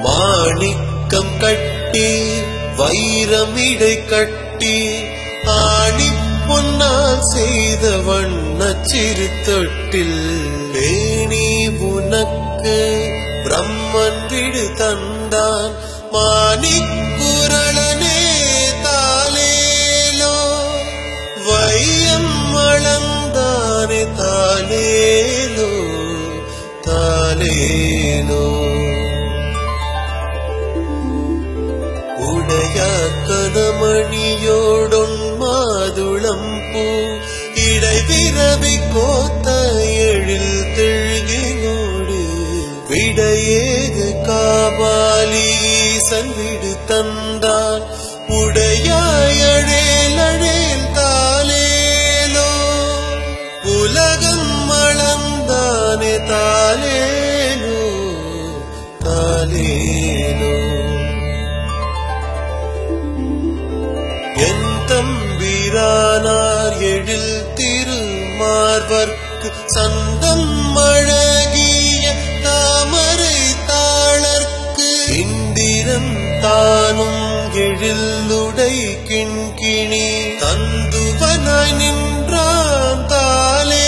மாணிக்கம் கட்டி வைரமிடை கட்டி ஆணி பொன்னால் செய்த வண்ணச் சிறு தொட்டில் பேணி உனக்கு பிரம்மன் விடு தந்தான் மாணிக்குரளனே தாலேலோ வையம் மளந்தானே தாலேலோ தாலேலோ உடைய கனமணியோடொன் மாதுளம் பூ இடைவிரவி கோத்த எழில் தெழுகினோடு விடையேது காபாலீசன் விடு தந்தான் உடையாயழேல் தாலேலோ உலகம் மளந்தானே தாலேலோ தாலேலோ என் தம்பிரானார் எழில் திருமார்வர்க்கு சந்தம் அழகிய தாமரை தாளர்க்கு இந்திரன் தானும் எழிலுடை கிண்கிணி தந்துவனாய் நின்றான் தாலே